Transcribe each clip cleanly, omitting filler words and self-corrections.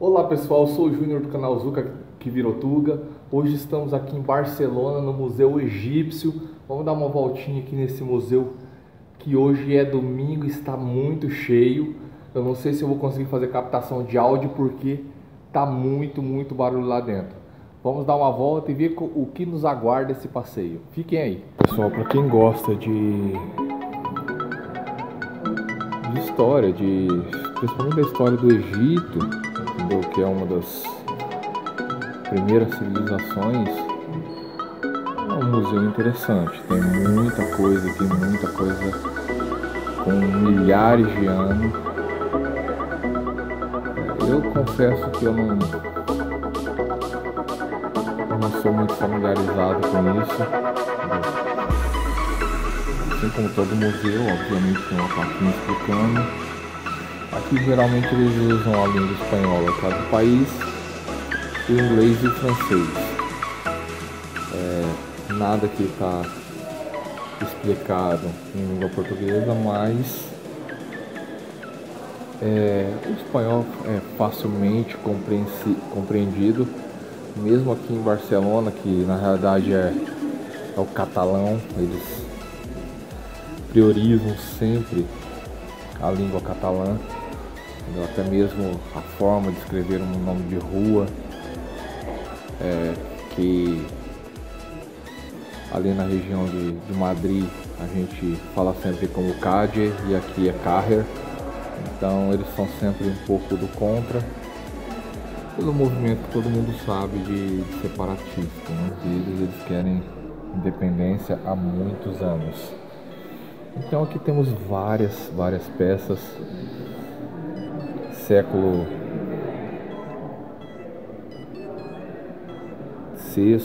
Olá pessoal, eu sou o Júnior do canal Zuca Quivirotuga. Hoje estamos aqui em Barcelona, no Museu Egípcio. Vamos dar uma voltinha aqui nesse museu que hoje é domingo e está muito cheio. Eu não sei se eu vou conseguir fazer captação de áudio porque tá muito barulho lá dentro. Vamos dar uma volta e ver o que nos aguarda esse passeio. Fiquem aí. Pessoal, para quem gosta de história, principalmente da história do Egito, entendeu? Que é uma das primeiras civilizações, é um museu interessante. Tem muita coisa aqui, muita coisa com milhares de anos. Eu confesso que eu não sou muito familiarizado com isso. Assim como todo museu, obviamente tem uma plaquinha explicando. Aqui geralmente eles usam a língua espanhola, tá, do país, o inglês e o francês. Nada que está explicado em língua portuguesa, mas o espanhol é facilmente compreendido, mesmo aqui em Barcelona, que na realidade é o catalão. Eles priorizam sempre a língua catalã, até mesmo a forma de escrever um nome de rua, que ali na região de Madrid a gente fala sempre como Cádiz e aqui é Carrer. Então eles são sempre um pouco do contra, pelo movimento que todo mundo sabe de separatista, né? Eles querem independência há muitos anos. Então aqui temos várias peças, século VI,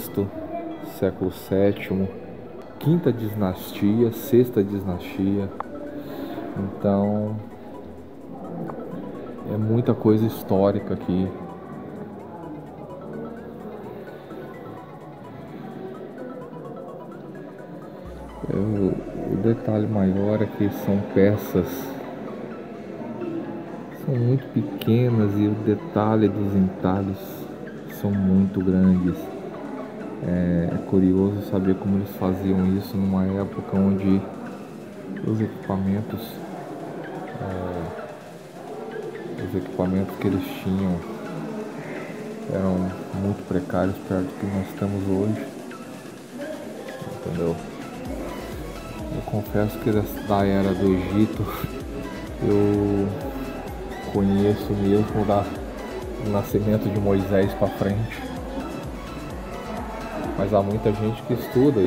século VII, quinta dinastia, sexta dinastia. Então é muita coisa histórica aqui. O detalhe maior é que são peças, são muito pequenas e o detalhe dos entalhes são muito grandes. É curioso saber como eles faziam isso numa época onde os equipamentos que eles tinham eram muito precários perto do que nós temos hoje, entendeu? Eu confesso que da era do Egito eu conheço mesmo do nascimento de Moisés para frente, mas há muita gente que estuda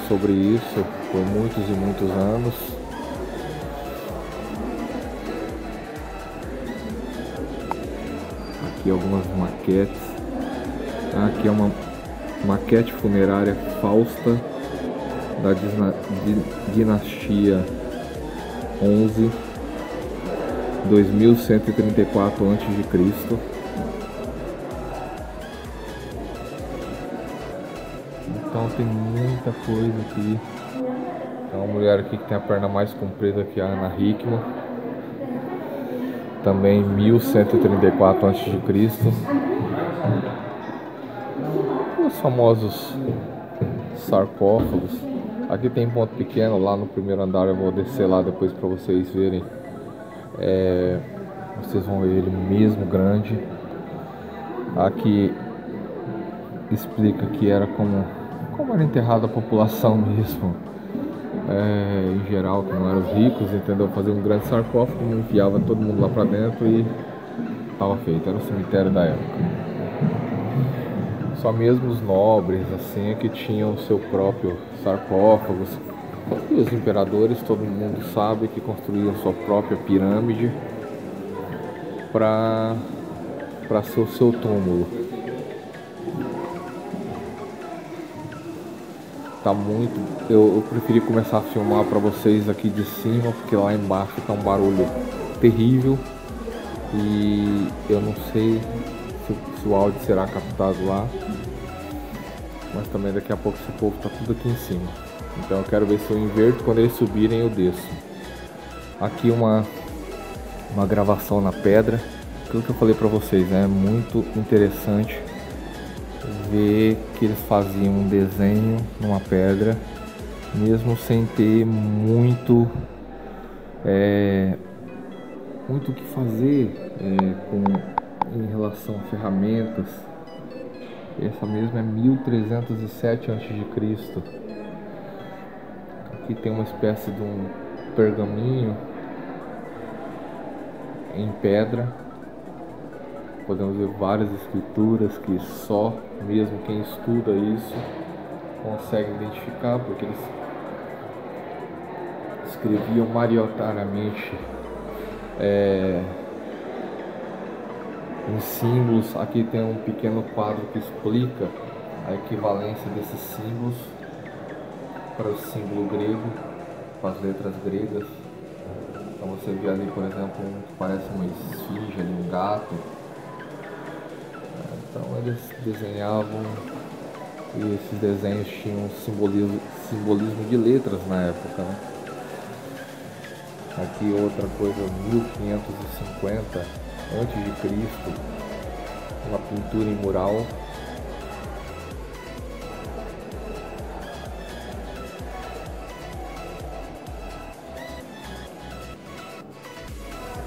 sobre isso por muitos e muitos anos. Aqui algumas maquetes. Aqui é uma maquete funerária Fausta da dinastia 11, 2134 a.C. Então tem muita coisa aqui. Tem uma mulher aqui que tem a perna mais comprida que a Ana Hickman, também 1134 a.C. Os famosos sarcófagos. Aqui tem ponto pequeno lá no primeiro andar, eu vou descer lá depois para vocês verem. Vocês vão ver ele mesmo grande. Aqui explica que era como era enterrada a população mesmo, em geral, que não eram os ricos, entendeu? Fazer um grande sarcófago, enfiava todo mundo lá pra dentro e estava feito, era o cemitério da época. Só mesmo os nobres, assim, é que tinham o seu próprio sarcófago. E os imperadores, todo mundo sabe que construíam sua própria pirâmide para ser o seu túmulo. Tá muito. Eu preferi começar a filmar para vocês aqui de cima, porque lá embaixo tá um barulho terrível e eu não sei se o áudio será captado lá, mas também daqui a pouco esse povo tá tudo aqui em cima. Então eu quero ver se eu inverto, quando eles subirem eu desço. Aqui uma gravação na pedra aquilo que eu falei para vocês, é muito interessante ver que eles faziam um desenho numa pedra, mesmo sem ter muito o que fazer em relação a ferramentas. Essa mesma é 1307 a.C. Aqui tem uma espécie de um pergaminho em pedra. Podemos ver várias escrituras que só mesmo quem estuda isso consegue identificar, porque eles escreviam maioritariamente em símbolos. Aqui tem um pequeno quadro que explica a equivalência desses símbolos para o símbolo grego, com as letras gregas. Então você vê ali, por exemplo, um que parece uma esfinge, um gato. Então eles desenhavam, e esses desenhos tinham simbolismo de letras na época, né? Aqui outra coisa, 1550 a.C., uma pintura em mural.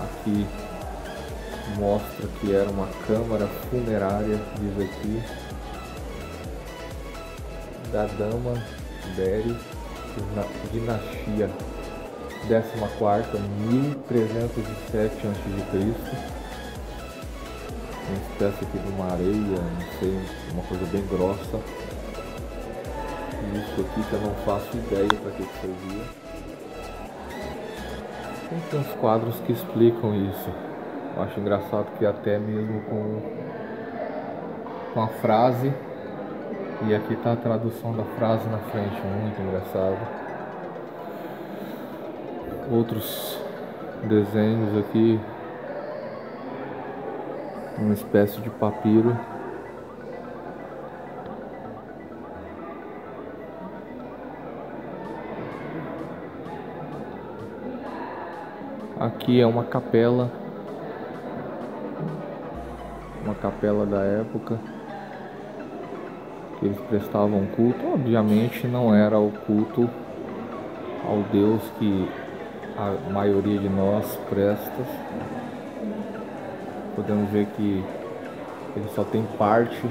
Aqui mostra que era uma câmara funerária, diz aqui, da dama Beri, dinastia 14ª, 1307 a.C. Uma espécie aqui de uma areia, não sei, uma coisa bem grossa. E isso aqui que eu não faço ideia para que servia. Tem uns quadros que explicam isso. Eu acho engraçado que até mesmo com a frase, e aqui está a tradução da frase na frente, muito engraçado. Outros desenhos aqui, uma espécie de papiro. Aqui é uma capela da época que eles prestavam culto. Obviamente não era o culto ao Deus que a maioria de nós presta. Podemos ver que ele só tem parte,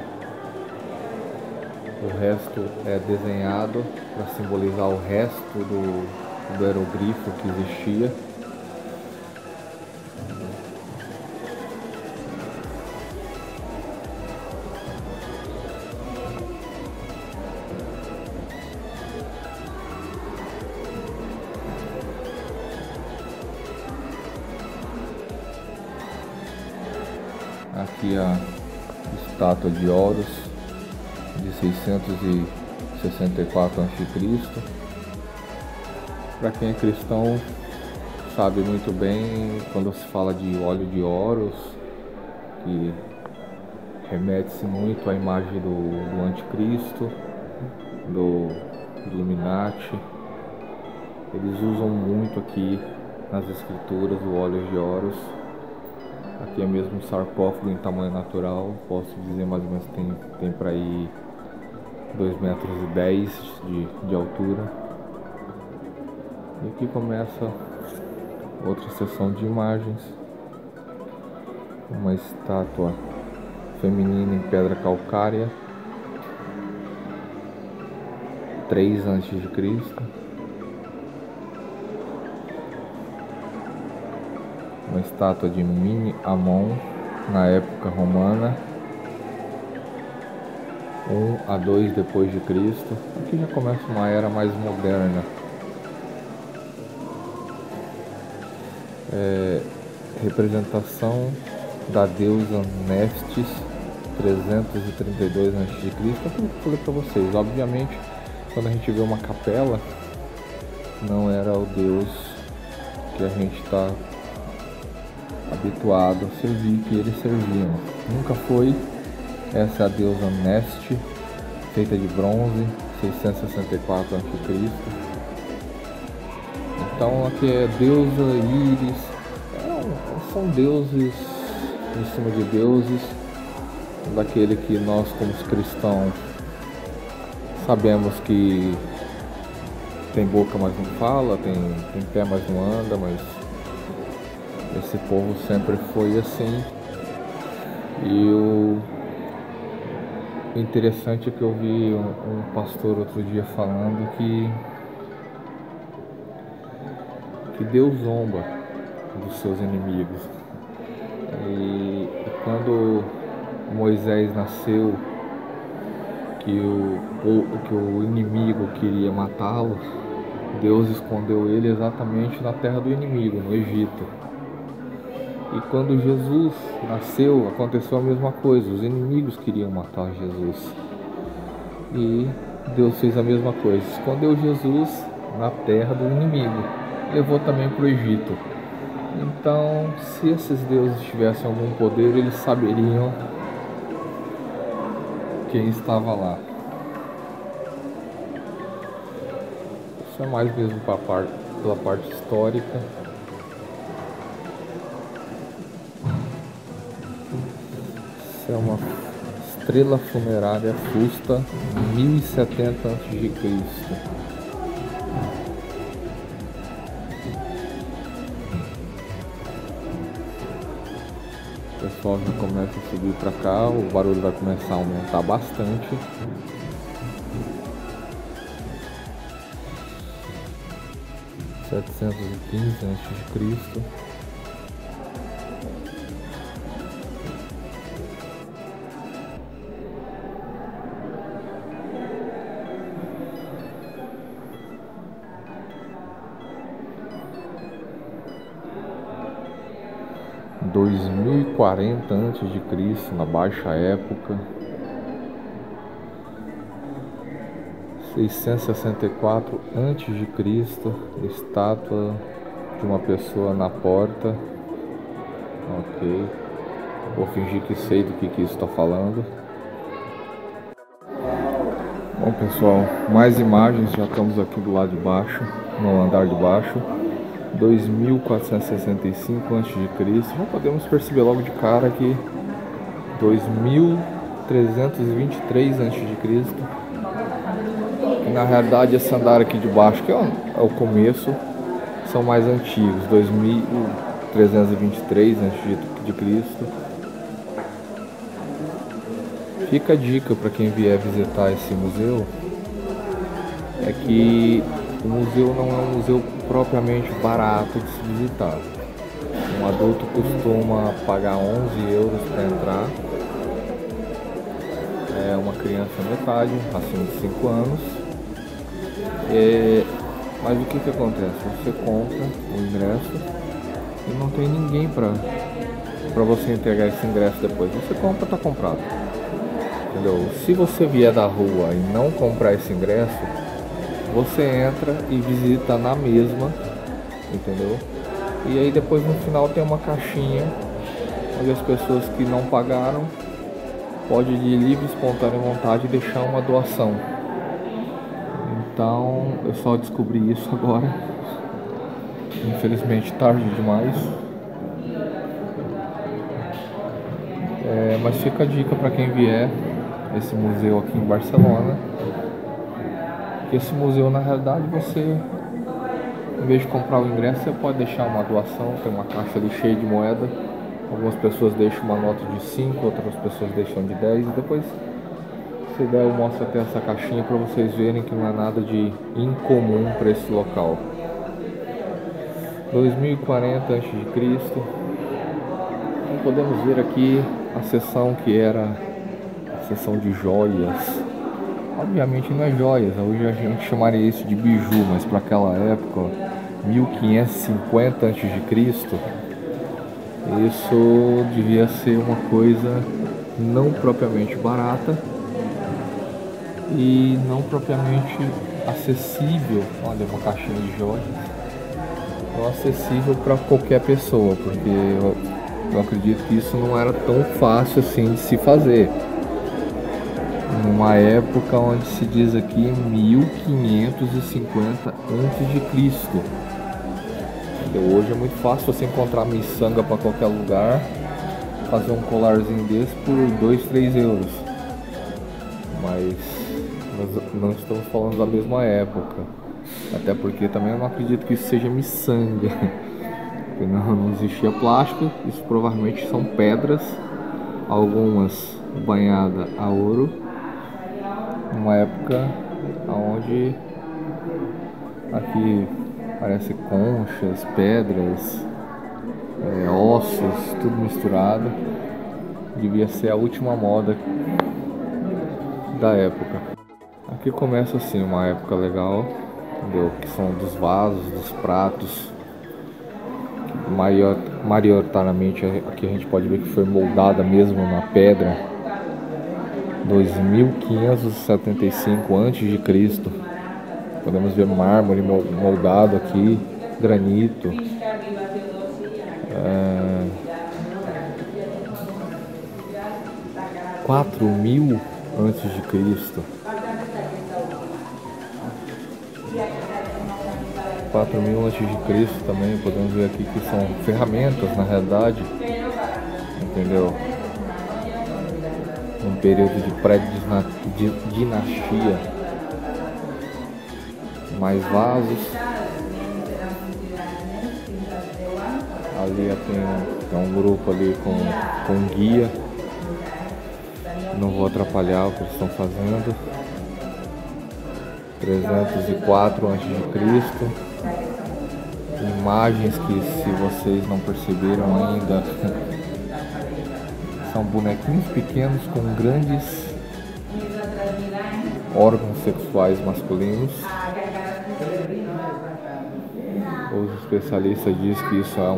o resto é desenhado para simbolizar o resto do hieroglifo que existia. Aqui a estátua de Horus de 664 a.C. Para quem é cristão sabe muito bem quando se fala de óleo de Horus, que remete-se muito à imagem do anticristo, do Illuminati. Eles usam muito aqui nas escrituras o óleo de Horus. Aqui é mesmo um sarcófago em tamanho natural, posso dizer mais ou menos tem para aí 2,10 metros de altura. E aqui começa outra seção de imagens. Uma estátua feminina em pedra calcária, 3 a.C. Uma estátua de Mini Amon na época romana, 1 a 2 depois de Cristo. Aqui já começa uma era mais moderna. Representação da deusa Neftis, 332 a.C. Aquilo que eu falei para vocês. Obviamente, quando a gente vê uma capela, não era o Deus que a gente está habituado a servir, que eles serviam. Nunca foi. Essa é a deusa Neftis, feita de bronze, 664 a.C. Então aqui é deusa Íris. São deuses em cima de deuses, daquele que nós como cristãos sabemos que tem boca mas não fala, tem pé mas não anda, mas esse povo sempre foi assim. E o interessante é que eu vi um pastor outro dia falando que Deus zomba dos seus inimigos. E quando Moisés nasceu, que o inimigo queria matá-lo, Deus escondeu ele exatamente na terra do inimigo, no Egito. E quando Jesus nasceu, aconteceu a mesma coisa. Os inimigos queriam matar Jesus. E Deus fez a mesma coisa. Escondeu Jesus na terra do inimigo. Levou também para o Egito. Então, se esses deuses tivessem algum poder, eles saberiam quem estava lá. Isso é mais mesmo pela parte histórica. Isso é uma estrela funerária fusta 1070 a.C. O pessoal já começa a subir para cá, o barulho vai começar a aumentar bastante. (715 a.C.) (2040 a.C.), na baixa época. 664 a.C., estátua de uma pessoa na porta. Ok, vou fingir que sei do que isso está falando. Bom pessoal, mais imagens, já estamos aqui do lado de baixo, no andar de baixo. 2465 a.C., já podemos perceber logo de cara que 2323 a.C., que na realidade esse andar aqui de baixo, que é o começo, são mais antigos. 2323 a.C. Fica a dica para quem vier visitar esse museu, é que o museu não é um museu propriamente barato de se visitar. Um adulto costuma pagar 11 euros para entrar. É uma criança metade, acima de 5 anos. Mas o que acontece? Você compra o ingresso e não tem ninguém para você entregar esse ingresso depois. Você compra, está comprado. Entendeu? Se você vier da rua e não comprar esse ingresso, você entra e visita na mesma, entendeu? E aí depois no final tem uma caixinha onde as pessoas que não pagaram podem de livre e espontânea vontade deixar uma doação. Então eu só descobri isso agora, infelizmente tarde demais. Mas fica a dica para quem vier esse museu aqui em Barcelona. Esse museu, na realidade, você, em vez de comprar o ingresso, você pode deixar uma doação. Tem uma caixa ali cheia de moeda. Algumas pessoas deixam uma nota de 5, outras pessoas deixam de 10. E depois, se der, eu mostro até essa caixinha para vocês verem que não é nada de incomum para esse local. 2040 a.C. Podemos ver aqui a seção que era a seção de joias. Obviamente não é joias, hoje a gente chamaria isso de biju, mas para aquela época, 1550 a.C., isso devia ser uma coisa não propriamente barata e não propriamente acessível. Olha, uma caixinha de joias, não acessível para qualquer pessoa, porque eu acredito que isso não era tão fácil assim de se fazer. Numa época onde se diz aqui 1550 a.C. Hoje é muito fácil você encontrar miçanga para qualquer lugar. fazer um colarzinho desse por 2, 3 euros. Mas nós não estamos falando da mesma época. Até porque também eu não acredito que isso seja miçanga. Porque não existia plástico. Isso provavelmente são pedras, algumas banhadas a ouro. Uma época onde aqui parece conchas, pedras, ossos, tudo misturado. Devia ser a última moda da época. Aqui começa assim uma época legal, entendeu? Que são dos vasos, dos pratos. Maioritariamente aqui a gente pode ver que foi moldada mesmo na pedra. 2575 a.C. Podemos ver mármore moldado aqui, granito. 4000 a.C. 4000 a.C. também podemos ver aqui que são ferramentas na realidade, entendeu? Um período de pré-dinastia. Mais vasos. Ali tem um grupo ali com guia. Não vou atrapalhar o que eles estão fazendo. 304 a.C. Imagens que, se vocês não perceberam ainda, são bonequinhos pequenos com grandes órgãos sexuais masculinos. Os especialistas dizem que isso é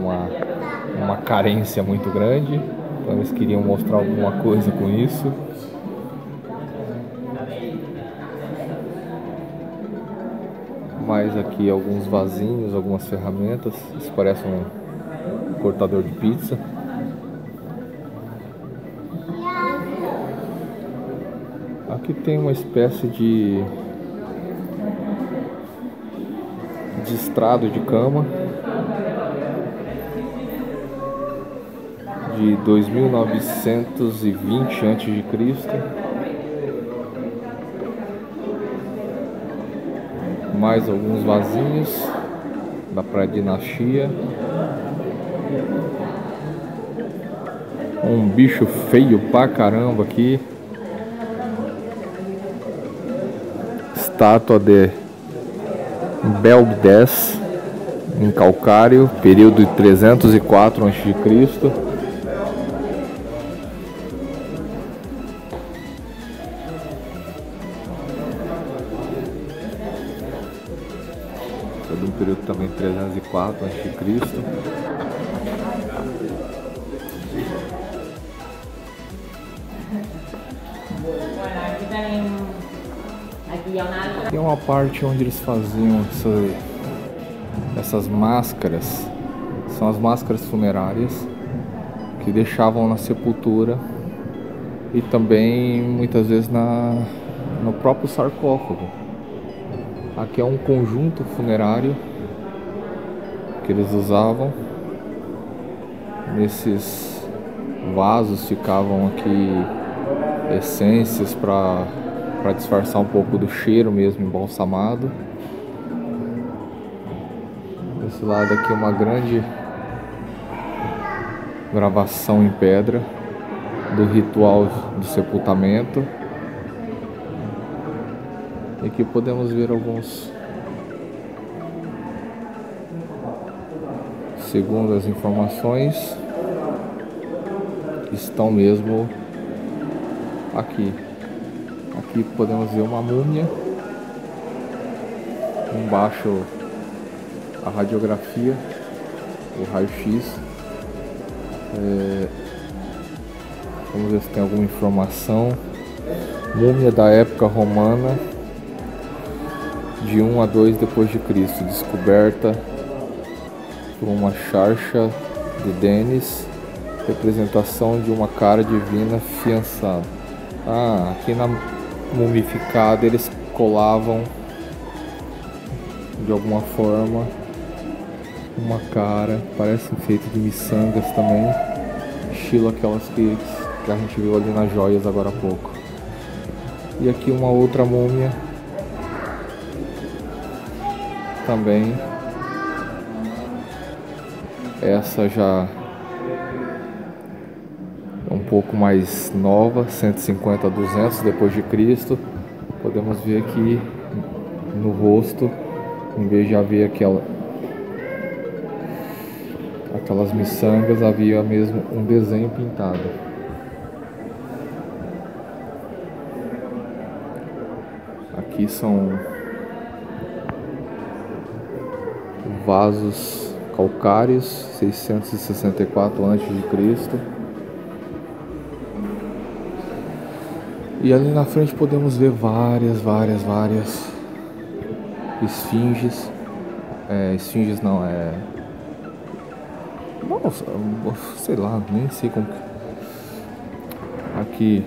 uma carência muito grande, então eles queriam mostrar alguma coisa com isso. Mais aqui alguns vasinhos, algumas ferramentas. Isso parece um cortador de pizza. Aqui tem uma espécie de estrado de cama de 2920 a.C. Mais alguns vasinhos da pré-dinastia. Um bicho feio pra caramba aqui. Estátua de Belbdés em calcário, período de 304 a.C. Do período também 304 a.C. Tem uma parte onde eles faziam essas máscaras. São as máscaras funerárias que deixavam na sepultura e também muitas vezes no próprio sarcófago. Aqui é um conjunto funerário que eles usavam. Nesses vasos ficavam aqui essências para disfarçar um pouco do cheiro mesmo embalsamado. Desse lado aqui uma grande gravação em pedra do ritual do sepultamento. E aqui podemos ver alguns, segundo as informações, estão mesmo aqui. Aqui podemos ver uma múmia, embaixo a radiografia, o raio-x. Vamos ver se tem alguma informação. Múmia da época romana, de 1 a 2 depois de Cristo, descoberta por uma charcha de Denis, representação de uma cara divina fiançada. Aqui na mumificada eles colavam de alguma forma uma cara, parece feito de miçangas também, estilo aquelas que a gente viu ali nas joias agora há pouco. E aqui uma outra múmia também. Essa já é um pouco mais nova, 150 a 200 depois de Cristo. Podemos ver aqui no rosto, em vez de haver aquelas miçangas, havia mesmo um desenho pintado. Aqui são vasos calcários, 664 a.C. E ali na frente podemos ver várias esfinges. Esfinges não, nossa, sei lá, nem sei como que... Aqui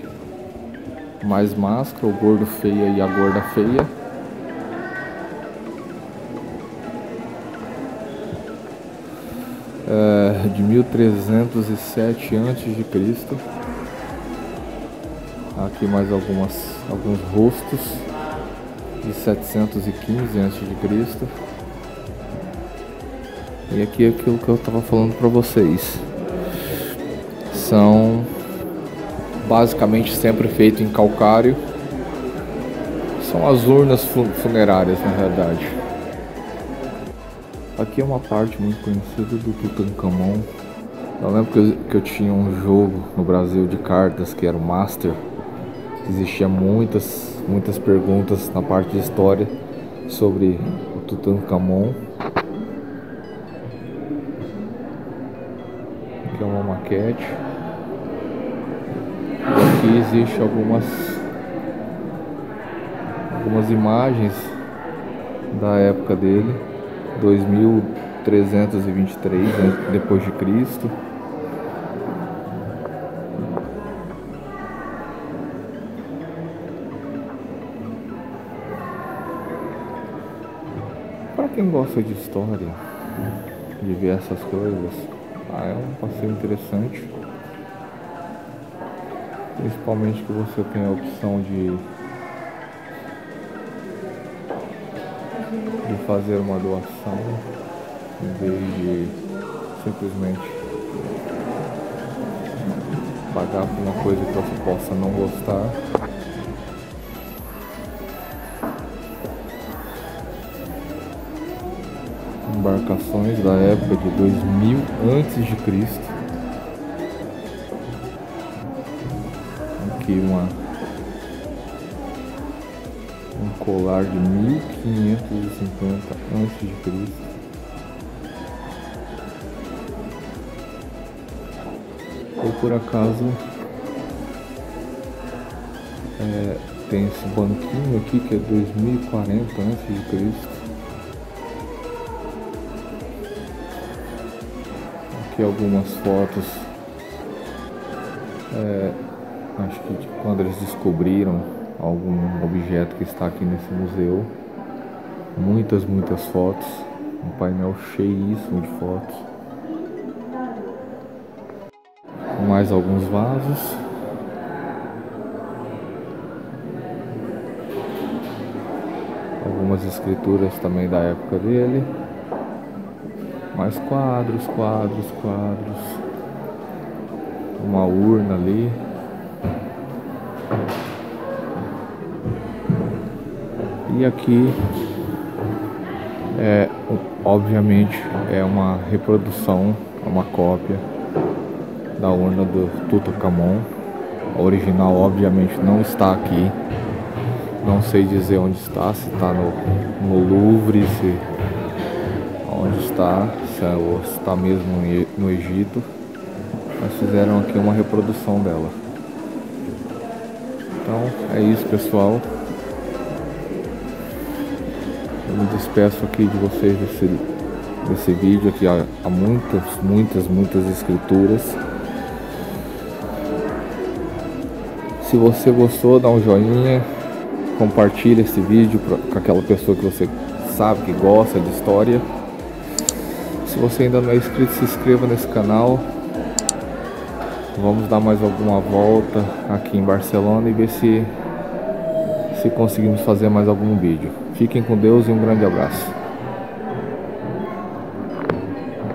mais máscara, o gordo feia e a gorda feia. De 1307 a.C. Aqui mais alguns rostos de 715 a.C. E aqui é aquilo que eu estava falando para vocês. São basicamente sempre feito em calcário. São as urnas funerárias, na realidade. Aqui é uma parte muito conhecida do Tutankhamon. Eu lembro que eu tinha um jogo no Brasil de cartas que era o Master. Existia muitas perguntas na parte de história sobre o Tutankhamon. Aqui é uma maquete. E aqui existe algumas imagens da época dele, 2323 depois de Cristo. Para quem gosta de história, de ver essas coisas, é um passeio interessante. Principalmente que você tem a opção de fazer uma doação em vez de simplesmente pagar por uma coisa que você possa não gostar. Embarcações da época de 2000 a.C. Aqui um colar de 1550 a.C. Ou por acaso tem esse banquinho aqui que é 2040 a.C. Aqui algumas fotos, acho que de quando eles descobriram algum objeto que está aqui nesse museu. Muitas fotos, um painel cheíssimo de fotos. Mais alguns vasos. Algumas escrituras também da época dele. Mais quadros. Uma urna ali. E aqui obviamente é uma reprodução, é uma cópia da urna do Tutankhamon. A original obviamente não está aqui. Não sei dizer onde está, se está no Louvre, onde está, se está mesmo no Egito. Mas fizeram aqui uma reprodução dela. Então é isso, pessoal. Eu me despeço aqui de vocês desse vídeo. Aqui há muitas escrituras. Se você gostou, dá um joinha, compartilha esse vídeo com aquela pessoa que você sabe que gosta de história. Se você ainda não é inscrito, se inscreva nesse canal. Vamos dar mais alguma volta aqui em Barcelona e ver se conseguimos fazer mais algum vídeo. Fiquem com Deus e um grande abraço.